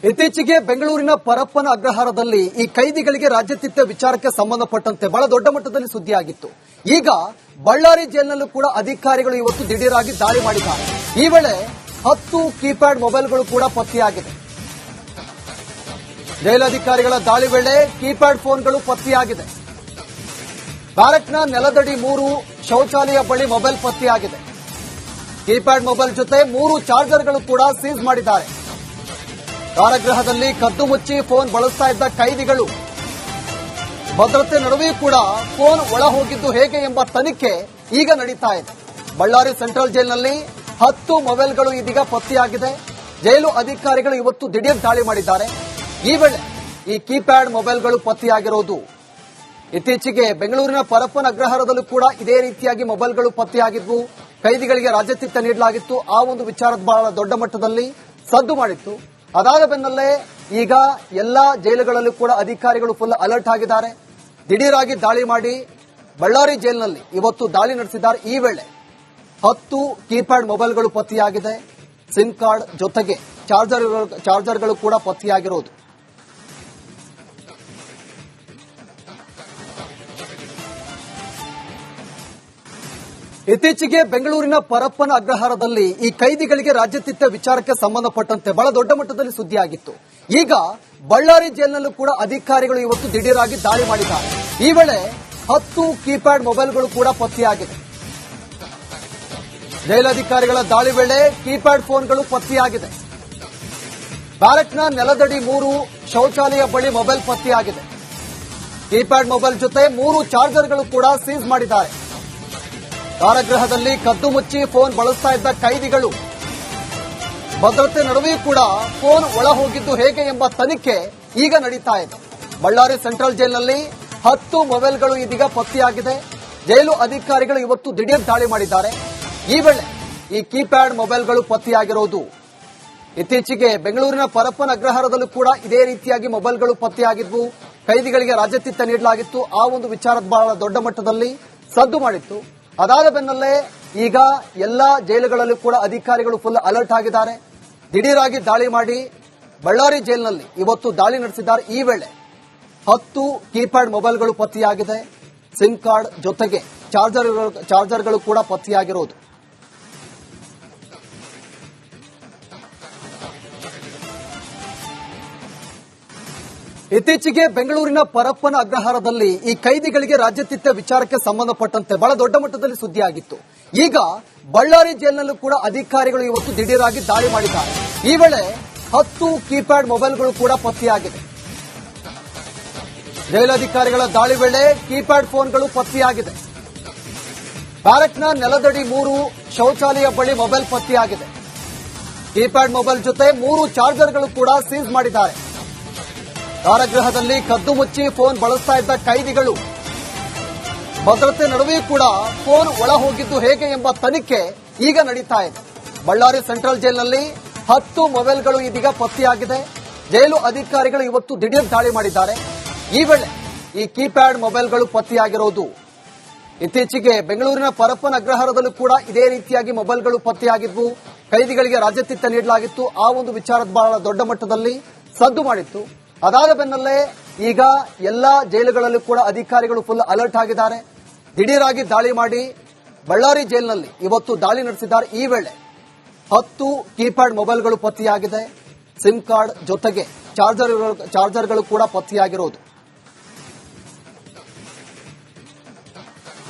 ಇತ್ತೀಚೆಗೆ ಬೆಂಗಳೂರಿನ ಪರಪ್ಪನ ಅಗ್ರಹಾರದಲ್ಲಿ ಈ ಕೈದಿಗಳಿಗೆ ರಾಜ್ಯತೀತ ವಿಚಾರಕ್ಕೆ ಸಂಬಂಧಪಟ್ಟಂತೆ ಬಹಳ ದೊಡ್ಡ ಮಟ್ಟದಲ್ಲಿ ಸುದ್ದಿಯಾಗಿತ್ತು. ಈಗ ಬಳ್ಳಾರಿ ಜೈಲಿನಲ್ಲೂ ಕೂಡ ಅಧಿಕಾರಿಗಳು ಇವತ್ತು ದಿಢೀರಾಗಿ ದಾಳಿ ಮಾಡಿದ್ದಾರೆ. ಈ ವೇಳೆ 10 ಕೀಪ್ಯಾಡ್ ಮೊಬೈಲ್ಗಳು ಕೂಡ ಪತ್ತೆಯಾಗಿದೆ. ಜೈಲಧಿಕಾರಿಗಳ ದಾಳಿ ವೇಳೆ ಕೀಪ್ಯಾಡ್ ಫೋನ್ಗಳು ಪತ್ತೆಯಾಗಿದೆ. ಬ್ಯಾರಕ್ನ ನೆಲದಡಿ 3 ಶೌಚಾಲಯ ಬಳಿ ಮೊಬೈಲ್ ಪತ್ತೆಯಾಗಿದೆ. ಕೀಪ್ಯಾಡ್ ಮೊಬೈಲ್ ಜೊತೆ 3 ಚಾರ್ಜರ್ಗಳು ಕೂಡ ಸೀಸ್ ಮಾಡಿದ್ದಾರೆ. ಕಾರಾಗೃಹದಲ್ಲಿ ಕದ್ದು ಮುಚ್ಚಿ ಫೋನ್ ಬಳಸ್ತಾ ಇದ್ದ ಕೈದಿಗಳು ಭದ್ರತೆ ನಡುವೆಯೂ ಕೂಡ ಫೋನ್ ಒಳ ಹೋಗಿದ್ದು ಹೇಗೆ ಎಂಬ ತನಿಖೆ ಈಗ ನಡೀತಾ ಇದೆ. ಬಳ್ಳಾರಿ ಸೆಂಟ್ರಲ್ ಜೈಲಿನಲ್ಲಿ 10 ಮೊಬೈಲ್ಗಳು ಇದೀಗ ಪತ್ತೆಯಾಗಿದೆ. ಜೈಲು ಅಧಿಕಾರಿಗಳು ಇವತ್ತು ದಿಢೀರ್ ದಾಳಿ ಮಾಡಿದ್ದಾರೆ. ಈ ವೇಳೆ ಈ ಕೀಪ್ಯಾಡ್ ಮೊಬೈಲ್ಗಳು ಪತ್ತೆಯಾಗಿರೋದು ಇತ್ತೀಚೆಗೆ ಬೆಂಗಳೂರಿನ ಪರಪ್ಪನ ಅಗ್ರಹಾರದಲ್ಲೂ ಕೂಡ ಇದೇ ರೀತಿಯಾಗಿ ಮೊಬೈಲ್ಗಳು ಪತ್ತೆಯಾಗಿದ್ವು. ಕೈದಿಗಳಿಗೆ ರಾಜ್ಯತೀತ ನೀಡಲಾಗಿತ್ತು. ಆ ಒಂದು ವಿಚಾರದ ಬಹಳ ದೊಡ್ಡ ಮಟ್ಟದಲ್ಲಿ ಸದ್ದು ಮಾಡಿತ್ತು. ಅದಾದ ಬೆನ್ನಲ್ಲೇ ಈಗ ಎಲ್ಲಾ ಜೈಲುಗಳಲ್ಲೂ ಕೂಡ ಅಧಿಕಾರಿಗಳು ಫುಲ್ ಅಲರ್ಟ್ ಆಗಿದ್ದಾರೆ. ದಿಢೀರಾಗಿ ದಾಳಿ ಮಾಡಿ ಬಳ್ಳಾರಿ ಜೈಲಿನಲ್ಲಿ ಇವತ್ತು ದಾಳಿ ನಡೆಸಿದ್ದಾರೆ. ಈ ವೇಳೆ 10 ಕೀಪ್ಯಾಡ್ ಮೊಬೈಲ್ಗಳು ಪತ್ತೆಯಾಗಿದೆ. ಸಿಮ್ ಕಾರ್ಡ್ ಜೊತೆಗೆ ಚಾರ್ಜರ್ಗಳು ಕೂಡ ಪತ್ತೆಯಾಗಿರೋದು. ಇತ್ತೀಚೆಗೆ ಬೆಂಗಳೂರಿನ ಪರಪ್ಪನ ಅಗ್ರಹಾರದಲ್ಲಿ ಈ ಕೈದಿಗಳಿಗೆ ರಾಜ್ಯತೀತ ವಿಚಾರಕ್ಕೆ ಸಂಬಂಧಪಟ್ಟಂತೆ ಬಹಳ ದೊಡ್ಡ ಮಟ್ಟದಲ್ಲಿ ಸುದ್ದಿಯಾಗಿತ್ತು. ಈಗ ಬಳ್ಳಾರಿ ಜೈಲಿನಲ್ಲೂ ಕೂಡ ಅಧಿಕಾರಿಗಳು ಇವತ್ತು ದಿಢೀರಾಗಿ ದಾಳಿ ಮಾಡಿದ್ದಾರೆ. ಈ ವೇಳೆ 10 ಕೀಪ್ಯಾಡ್ ಮೊಬೈಲ್ಗಳು ಕೂಡ ಪತ್ತೆಯಾಗಿದೆ. ಜೈಲಧಿಕಾರಿಗಳ ದಾಳಿ ವೇಳೆ ಕೀಪ್ಯಾಡ್ ಫೋನ್ಗಳು ಪತ್ತೆಯಾಗಿದೆ. ಬ್ಯಾರಕ್ನ ನೆಲದಡಿ 3 ಶೌಚಾಲಯ ಬಳಿ ಮೊಬೈಲ್ ಪತ್ತೆಯಾಗಿದೆ. ಕೀಪ್ಯಾಡ್ ಮೊಬೈಲ್ ಜೊತೆ 3 ಚಾರ್ಜರ್ಗಳು ಕೂಡ ಸೀಸ್ ಮಾಡಿದ್ದಾರೆ. ಕಾರಾಗೃಹದಲ್ಲಿ ಕದ್ದು ಮುಚ್ಚಿ ಫೋನ್ ಬಳಸ್ತಾ ಇದ್ದ ಕೈದಿಗಳು ಭದ್ರತೆ ನಡುವೆಯೂ ಕೂಡ ಫೋನ್ ಒಳ ಹೋಗಿದ್ದು ಹೇಗೆ ಎಂಬ ತನಿಖೆ ಈಗ ನಡೀತಾ ಇದೆ. ಬಳ್ಳಾರಿ ಸೆಂಟ್ರಲ್ ಜೈಲಿನಲ್ಲಿ 10 ಮೊಬೈಲ್ಗಳು ಇದೀಗ ಪತ್ತೆಯಾಗಿದೆ. ಜೈಲು ಅಧಿಕಾರಿಗಳು ಇವತ್ತು ದಿಢೀರ್ ದಾಳಿ ಮಾಡಿದ್ದಾರೆ. ಈ ವೇಳೆ ಈ ಕೀಪ್ಯಾಡ್ ಮೊಬೈಲ್ಗಳು ಪತ್ತೆಯಾಗಿರೋದು ಇತ್ತೀಚೆಗೆ ಬೆಂಗಳೂರಿನ ಪರಪ್ಪನ ಅಗ್ರಹಾರದಲ್ಲೂ ಕೂಡ ಇದೇ ರೀತಿಯಾಗಿ ಮೊಬೈಲ್ಗಳು ಪತ್ತೆಯಾಗಿದ್ವು. ಕೈದಿಗಳಿಗೆ ರಾಜ್ಯತೀತ ನೀಡಲಾಗಿತ್ತು. ಆ ಒಂದು ವಿಚಾರದ ಬಹಳ ದೊಡ್ಡ ಮಟ್ಟದಲ್ಲಿ ಸದ್ದು ಮಾಡಿತ್ತು. ಅದಾದ ಬೆನ್ನಲ್ಲೇ ಈಗ ಎಲ್ಲಾ ಜೈಲುಗಳಲ್ಲೂ ಕೂಡ ಅಧಿಕಾರಿಗಳು ಫುಲ್ ಅಲರ್ಟ್ ಆಗಿದ್ದಾರೆ. ದಿಢೀರಾಗಿ ದಾಳಿ ಮಾಡಿ ಬಳ್ಳಾರಿ ಜೈಲಿನಲ್ಲಿ ಇವತ್ತು ದಾಳಿ ನಡೆಸಿದ್ದಾರೆ. ಈ ವೇಳೆ 10 ಕೀಪ್ಯಾಡ್ ಮೊಬೈಲ್ಗಳು ಪತ್ತೆಯಾಗಿದೆ. ಸಿಮ್ ಕಾರ್ಡ್ ಜೊತೆಗೆ ಚಾರ್ಜರ್ಗಳು ಕೂಡ ಪತ್ತೆಯಾಗಿರೋದು. ಇತ್ತೀಚೆಗೆ ಬೆಂಗಳೂರಿನ ಪರಪ್ಪನ ಅಗ್ರಹಾರದಲ್ಲಿ ಈ ಕೈದಿಗಳಿಗೆ ರಾಜ್ಯತೀತ ವಿಚಾರಕ್ಕೆ ಸಂಬಂಧಪಟ್ಟಂತೆ ಬಹಳ ದೊಡ್ಡ ಮಟ್ಟದಲ್ಲಿ ಸುದ್ದಿಯಾಗಿತ್ತು. ಈಗ ಬಳ್ಳಾರಿ ಜೈಲಿನಲ್ಲೂ ಕೂಡ ಅಧಿಕಾರಿಗಳು ಇವತ್ತು ದಿಢೀರಾಗಿ ದಾಳಿ ಮಾಡಿದ್ದಾರೆ. ಈ ವೇಳೆ 10 ಕೀಪ್ಯಾಡ್ ಮೊಬೈಲ್ಗಳು ಕೂಡ ಪತ್ತೆಯಾಗಿದೆ. ಜೈಲಧಿಕಾರಿಗಳ ದಾಳಿ ವೇಳೆ ಕೀಪ್ಯಾಡ್ ಫೋನ್ಗಳು ಪತ್ತೆಯಾಗಿದೆ. ಬ್ಯಾರಕ್ನ ನೆಲದಡಿ 3 ಶೌಚಾಲಯ ಬಳಿ ಮೊಬೈಲ್ ಪತ್ತೆಯಾಗಿದೆ. ಕೀಪ್ಯಾಡ್ ಮೊಬೈಲ್ ಜೊತೆ 3 ಚಾರ್ಜರ್ಗಳು ಕೂಡ ಸೀಸ್ ಮಾಡಿದ್ದಾರೆ. ಕಾರಾಗೃಹದಲ್ಲಿ ಕದ್ದು ಮುಚ್ಚಿ ಫೋನ್ ಬಳಸ್ತಾ ಇದ್ದ ಕೈದಿಗಳು ಭದ್ರತೆ ನಡುವೆಯೂ ಕೂಡ ಫೋನ್ ಒಳ ಹೋಗಿದ್ದು ಹೇಗೆ ಎಂಬ ತನಿಖೆ ಈಗ ನಡೀತಾ ಇದೆ. ಬಳ್ಳಾರಿ ಸೆಂಟ್ರಲ್ ಜೈಲಿನಲ್ಲಿ 10 ಮೊಬೈಲ್ಗಳು ಇದೀಗ ಪತ್ತೆಯಾಗಿದೆ. ಜೈಲು ಅಧಿಕಾರಿಗಳು ಇವತ್ತು ದಿಢೀರ್ ದಾಳಿ ಮಾಡಿದ್ದಾರೆ. ಈ ವೇಳೆ ಈ ಕೀಪ್ಯಾಡ್ ಮೊಬೈಲ್ಗಳು ಪತ್ತೆಯಾಗಿರೋದು ಇತ್ತೀಚೆಗೆ ಬೆಂಗಳೂರಿನ ಪರಪ್ಪನ ಅಗ್ರಹಾರದಲ್ಲೂ ಕೂಡ ಇದೇ ರೀತಿಯಾಗಿ ಮೊಬೈಲ್ಗಳು ಪತ್ತೆಯಾಗಿದ್ವು. ಕೈದಿಗಳಿಗೆ ರಾಜ್ಯತೀತ ನೀಡಲಾಗಿತ್ತು. ಆ ಒಂದು ವಿಚಾರದ ಬಹಳ ದೊಡ್ಡ ಮಟ್ಟದಲ್ಲಿ ಸದ್ದು ಮಾಡಿತ್ತು. ಅದಾದ ಬೆನ್ನಲ್ಲೇ ಈಗ ಎಲ್ಲಾ ಜೈಲುಗಳಲ್ಲೂ ಕೂಡ ಅಧಿಕಾರಿಗಳು ಫುಲ್ ಅಲರ್ಟ್ ಆಗಿದ್ದಾರೆ. ದಿಢೀರಾಗಿ ದಾಳಿ ಮಾಡಿ ಬಳ್ಳಾರಿ ಜೈಲಿನಲ್ಲಿ ಇವತ್ತು ದಾಳಿ ನಡೆಸಿದ್ದಾರೆ. ಈ ವೇಳೆ 10 ಕೀಪ್ಯಾಡ್ ಮೊಬೈಲ್ಗಳು ಪತ್ತೆಯಾಗಿದೆ. ಸಿಮ್ ಕಾರ್ಡ್ ಜೊತೆಗೆ ಚಾರ್ಜರ್ಗಳು ಕೂಡ ಪತ್ತೆಯಾಗಿರೋದು.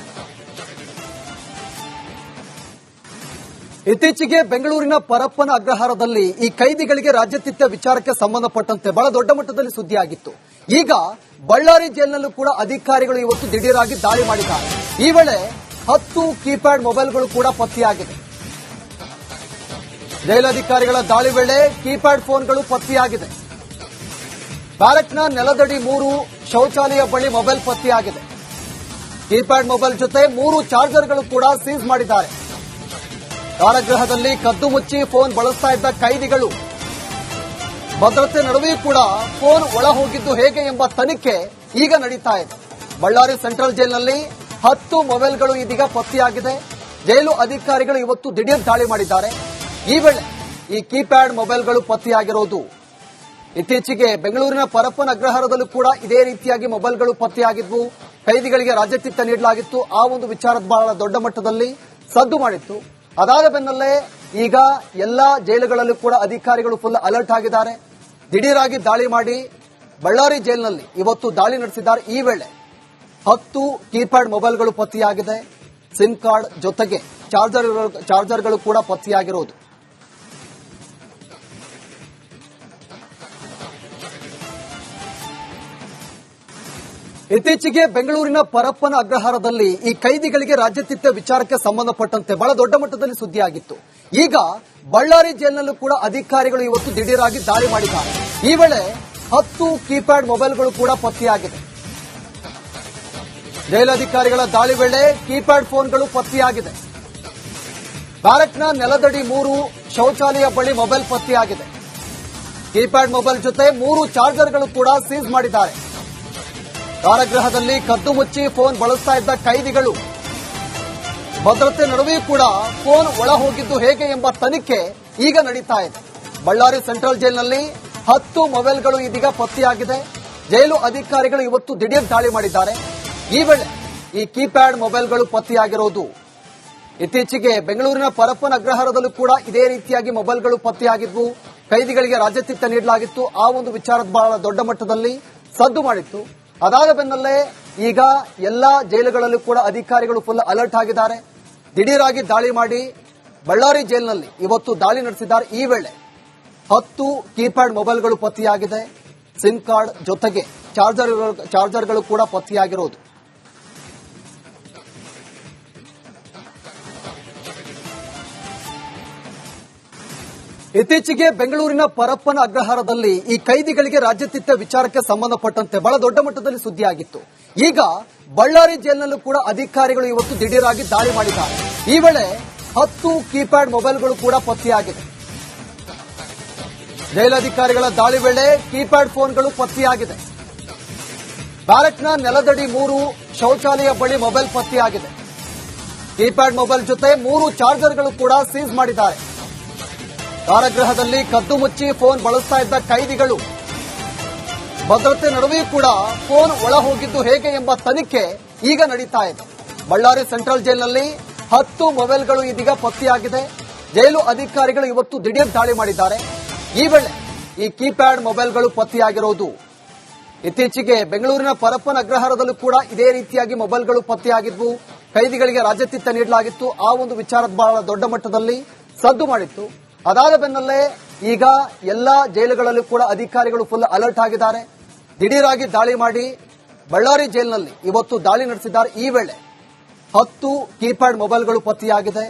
ಇತ್ತೀಚೆಗೆ ಬೆಂಗಳೂರಿನ ಪರಪ್ಪನ ಅಗ್ರಹಾರದಲ್ಲಿ ಈ ಕೈದಿಗಳಿಗೆ ರಾಜ್ಯತೀತ ವಿಚಾರಕ್ಕೆ ಸಂಬಂಧಪಟ್ಟಂತೆ ಬಹಳ ದೊಡ್ಡ ಮಟ್ಟದಲ್ಲಿ ಸುದ್ದಿಯಾಗಿತ್ತು. ಈಗ ಬಳ್ಳಾರಿ ಜೈಲಿನಲ್ಲೂ ಕೂಡ ಅಧಿಕಾರಿಗಳು ಇವತ್ತು ದಿಢೀರಾಗಿ ದಾಳಿ ಮಾಡಿದ್ದಾರೆ. ಈ ವೇಳೆ 10 ಕೀಪ್ಯಾಡ್ ಮೊಬೈಲ್ಗಳು ಕೂಡ ಪತ್ತೆಯಾಗಿದೆ. ಜೈಲಧಿಕಾರಿಗಳ ದಾಳಿ ವೇಳೆ ಕೀಪ್ಯಾಡ್ ಫೋನ್ಗಳು ಪತ್ತೆಯಾಗಿದೆ. ಬ್ಯಾರಕ್ನ ನೆಲದಡಿ 3 ಶೌಚಾಲಯ ಬಳಿ ಮೊಬೈಲ್ ಪತ್ತೆಯಾಗಿದೆ. ಕೀಪ್ಯಾಡ್ ಮೊಬೈಲ್ ಜೊತೆ 3 ಚಾರ್ಜರ್ಗಳು ಕೂಡ ಸೀಸ್ ಮಾಡಿದ್ದಾರೆ. ಕಾರಾಗೃಹದಲ್ಲಿ ಕದ್ದು ಮುಚ್ಚಿ ಫೋನ್ ಬಳಸ್ತಾ ಇದ್ದ ಕೈದಿಗಳು ಭದ್ರತೆ ನಡುವೆಯೂ ಕೂಡ ಫೋನ್ ಒಳ ಹೋಗಿದ್ದು ಹೇಗೆ ಎಂಬ ತನಿಖೆ ಈಗ ನಡೀತಾ ಇದೆ. ಬಳ್ಳಾರಿ ಸೆಂಟ್ರಲ್ ಜೈಲಿನಲ್ಲಿ 10 ಮೊಬೈಲ್ಗಳು ಇದೀಗ ಪತ್ತೆಯಾಗಿದೆ. ಜೈಲು ಅಧಿಕಾರಿಗಳು ಇವತ್ತು ದಿಢೀರ್ ದಾಳಿ ಮಾಡಿದ್ದಾರೆ. ಈ ವೇಳೆ ಈ ಕೀಪ್ಯಾಡ್ ಮೊಬೈಲ್ಗಳು ಪತ್ತೆಯಾಗಿರೋದು ಇತ್ತೀಚೆಗೆ ಬೆಂಗಳೂರಿನ ಪರಪ್ಪನ ಅಗ್ರಹಾರದಲ್ಲೂ ಕೂಡ ಇದೇ ರೀತಿಯಾಗಿ ಮೊಬೈಲ್ಗಳು ಪತ್ತೆಯಾಗಿದ್ವು. ಕೈದಿಗಳಿಗೆ ರಾಜ್ಯತೀರ್ಥ ನೀಡಲಾಗಿತ್ತು. ಆ ಒಂದು ವಿಚಾರದ ಬಹಳ ದೊಡ್ಡ ಮಟ್ಟದಲ್ಲಿ ಸದ್ದು ಮಾಡಿತ್ತು. ಅದಾದ ಬೆನ್ನಲ್ಲೇ ಈಗ ಎಲ್ಲಾ ಜೈಲುಗಳಲ್ಲೂ ಕೂಡ ಅಧಿಕಾರಿಗಳು ಫುಲ್ ಅಲರ್ಟ್ ಆಗಿದ್ದಾರೆ. ದಿಢೀರಾಗಿ ದಾಳಿ ಮಾಡಿ ಬಳ್ಳಾರಿ ಜೈಲಿನಲ್ಲಿ ಇವತ್ತು ದಾಳಿ ನಡೆಸಿದ್ದಾರೆ. ಈ ವೇಳೆ 10 ಕೀಪ್ಯಾಡ್ ಮೊಬೈಲ್ಗಳು ಪತ್ತೆಯಾಗಿದೆ. ಸಿಮ್ ಕಾರ್ಡ್ ಜೊತೆಗೆ ಚಾರ್ಜರ್ಗಳು ಕೂಡ ಪತ್ತೆಯಾಗಿರುವುದು. ಇತ್ತೀಚೆಗೆ ಬೆಂಗಳೂರಿನ ಪರಪ್ಪನ ಅಗ್ರಹಾರದಲ್ಲಿ ಈ ಕೈದಿಗಳಿಗೆ ರಾಜ್ಯತೀರ್ಥ ವಿಚಾರಕ್ಕೆ ಸಂಬಂಧಪಟ್ಟಂತೆ ಬಹಳ ದೊಡ್ಡ ಮಟ್ಟದಲ್ಲಿ ಸುದ್ದಿಯಾಗಿತ್ತು. ಈಗ ಬಳ್ಳಾರಿ ಜೈಲಿನಲ್ಲೂ ಕೂಡ ಅಧಿಕಾರಿಗಳು ಇವತ್ತು ದಿಢೀರಾಗಿ ದಾಳಿ ಮಾಡಿದ್ದಾರೆ. ಈ ವೇಳೆ 10 ಕೀಪ್ಯಾಡ್ ಮೊಬೈಲ್ಗಳು ಕೂಡ ಪತ್ತೆಯಾಗಿದೆ. ಜೈಲಧಿಕಾರಿಗಳ ದಾಳಿ ವೇಳೆ ಕೀಪ್ಯಾಡ್ ಫೋನ್ಗಳು ಪತ್ತೆಯಾಗಿದೆ. ಬ್ಯಾರಕ್ನ ನೆಲದಡಿ 3 ಶೌಚಾಲಯ ಬಳಿ ಮೊಬೈಲ್ ಪತ್ತೆಯಾಗಿದೆ. ಕೀಪ್ಯಾಡ್ ಮೊಬೈಲ್ ಜೊತೆ 3 ಚಾರ್ಜರ್ಗಳು ಕೂಡ ಸೀಸ್ ಮಾಡಿದ್ದಾರೆ. ಕಾರಾಗೃಹದಲ್ಲಿ ಕದ್ದು ಮುಚ್ಚಿ ಫೋನ್ ಬಳಸ್ತಾ ಇದ್ದ ಕೈದಿಗಳು ಭದ್ರತೆ ನಡುವೆಯೂ ಕೂಡ ಫೋನ್ ಒಳ ಹೋಗಿದ್ದು ಹೇಗೆ ಎಂಬ ತನಿಖೆ ಈಗ ನಡೀತಾ ಇದೆ. ಬಳ್ಳಾರಿ ಸೆಂಟ್ರಲ್ ಜೈಲಿನಲ್ಲಿ 10 ಮೊಬೈಲ್ಗಳು ಇದೀಗ ಪತ್ತೆಯಾಗಿದೆ. ಜೈಲು ಅಧಿಕಾರಿಗಳು ಇವತ್ತು ದಿಢೀರ್ ದಾಳಿ ಮಾಡಿದ್ದಾರೆ. ಈ ವೇಳೆ ಈ ಕೀಪ್ಯಾಡ್ ಮೊಬೈಲ್ಗಳು ಪತ್ತೆಯಾಗಿರೋದು. ಇತ್ತೀಚೆಗೆ ಬೆಂಗಳೂರಿನ ಪರಪ್ಪನ ಅಗ್ರಹಾರದಲ್ಲೂ ಕೂಡ ಇದೇ ರೀತಿಯಾಗಿ ಮೊಬೈಲ್ಗಳು ಪತ್ತೆಯಾಗಿದ್ವು. ಕೈದಿಗಳಿಗೆ ರಾಜ್ಯತೀರ್ಥ ನೀಡಲಾಗಿತ್ತು. ಆ ಒಂದು ವಿಚಾರದ ಬಹಳ ದೊಡ್ಡ ಮಟ್ಟದಲ್ಲಿ ಸದ್ದು ಮಾಡಿತ್ತು. ಅದಾದ ಬೆನ್ನಲ್ಲೇ ಈಗ ಎಲ್ಲಾ ಜೈಲುಗಳಲ್ಲೂ ಕೂಡ ಅಧಿಕಾರಿಗಳು ಫುಲ್ ಅಲರ್ಟ್ ಆಗಿದ್ದಾರೆ. ದಿಢೀರಾಗಿ ದಾಳಿ ಮಾಡಿ ಬಳ್ಳಾರಿ ಜೈಲಿನಲ್ಲಿ ಇವತ್ತು ದಾಳಿ ನಡೆಸಿದ್ದಾರೆ. ಈ ವೇಳೆ 10 ಕೀಪ್ಯಾಡ್ ಮೊಬೈಲ್ಗಳು ಪತ್ತೆಯಾಗಿದೆ. ಸಿಮ್ ಕಾರ್ಡ್ ಜೊತೆಗೆ ಚಾರ್ಜರ್ಗಳು ಕೂಡ ಪತ್ತೆಯಾಗಿರೋದು. ಇತ್ತೀಚೆಗೆ ಬೆಂಗಳೂರಿನ ಪರಪ್ಪನ ಅಗ್ರಹಾರದಲ್ಲಿ ಈ ಕೈದಿಗಳಿಗೆ ರಾಜ್ಯತೀರ್ಥ ವಿಚಾರಕ್ಕೆ ಸಂಬಂಧಪಟ್ಟಂತೆ ಬಹಳ ದೊಡ್ಡ ಮಟ್ಟದಲ್ಲಿ ಸುದ್ದಿಯಾಗಿತ್ತು. ಈಗ ಬಳ್ಳಾರಿ ಜೈಲಿನಲ್ಲೂ ಕೂಡ ಅಧಿಕಾರಿಗಳು ಇವತ್ತು ದಿಢೀರಾಗಿ ದಾಳಿ ಮಾಡಿದ್ದಾರೆ. ಈ ವೇಳೆ 10 ಕೀಪ್ಯಾಡ್ ಮೊಬೈಲ್ಗಳು ಕೂಡ ಪತ್ತೆಯಾಗಿದೆ. ಜೈಲಧಿಕಾರಿಗಳ ದಾಳಿ ವೇಳೆ ಕೀಪ್ಯಾಡ್ ಫೋನ್ಗಳು ಪತ್ತೆಯಾಗಿದೆ. ಬ್ಯಾರಕ್ನ ನೆಲದಡಿ 3 ಶೌಚಾಲಯ ಬಳಿ ಮೊಬೈಲ್ ಪತ್ತೆಯಾಗಿದೆ. ಕೀಪ್ಯಾಡ್ ಮೊಬೈಲ್ ಜೊತೆ 3 ಚಾರ್ಜರ್ಗಳು ಕೂಡ ಸೀಸ್ ಮಾಡಿದ್ದಾರೆ. ಕಾರಾಗೃಹದಲ್ಲಿ ಕದ್ದು ಮುಚ್ಚಿ ಫೋನ್ ಬಳಸ್ತಾ ಇದ್ದ ಕೈದಿಗಳು ಭದ್ರತೆ ನಡುವೆಯೂ ಕೂಡ ಫೋನ್ ಒಳ ಹೋಗಿದ್ದು ಹೇಗೆ ಎಂಬ ತನಿಖೆ ಈಗ ನಡೀತಾ ಇದೆ. ಬಳ್ಳಾರಿ ಸೆಂಟ್ರಲ್ ಜೈಲಿನಲ್ಲಿ 10 ಮೊಬೈಲ್ಗಳು ಇದೀಗ ಪತ್ತೆಯಾಗಿದೆ. ಜೈಲು ಅಧಿಕಾರಿಗಳು ಇವತ್ತು ದಿಢೀರ್ ದಾಳಿ ಮಾಡಿದ್ದಾರೆ. ಈ ವೇಳೆ ಈ ಕೀಪ್ಯಾಡ್ ಮೊಬೈಲ್ಗಳು ಪತ್ತೆಯಾಗಿರೋದು. ಇತ್ತೀಚೆಗೆ ಬೆಂಗಳೂರಿನ ಪರಪ್ಪನ ಅಗ್ರಹಾರದಲ್ಲೂ ಕೂಡ ಇದೇ ರೀತಿಯಾಗಿ ಮೊಬೈಲ್ಗಳು ಪತ್ತೆಯಾಗಿದ್ವು. ಕೈದಿಗಳಿಗೆ ರಾಜ್ಯತೀರ್ಥ ನೀಡಲಾಗಿತ್ತು. ಆ ಒಂದು ವಿಚಾರದ ಬಹಳ ದೊಡ್ಡ ಮಟ್ಟದಲ್ಲಿ ಸದ್ದು ಮಾಡಿತ್ತು. ಅದಾದ ಬೆನ್ನಲ್ಲೇ ಈಗ ಎಲ್ಲಾ ಜೈಲುಗಳಲ್ಲೂ ಕೂಡ ಅಧಿಕಾರಿಗಳು ಫುಲ್ ಅಲರ್ಟ್ ಆಗಿದ್ದಾರೆ. ದಿಢೀರಾಗಿ ದಾಳಿ ಮಾಡಿ ಬಳ್ಳಾರಿ ಜೈಲಿನಲ್ಲಿ ಇವತ್ತು ದಾಳಿ ನಡೆಸಿದ್ದಾರೆ. ಈ ವೇಳೆ 10 ಕೀಪ್ಯಾಡ್ ಮೊಬೈಲ್ಗಳು ಪತ್ತೆಯಾಗಿದೆ.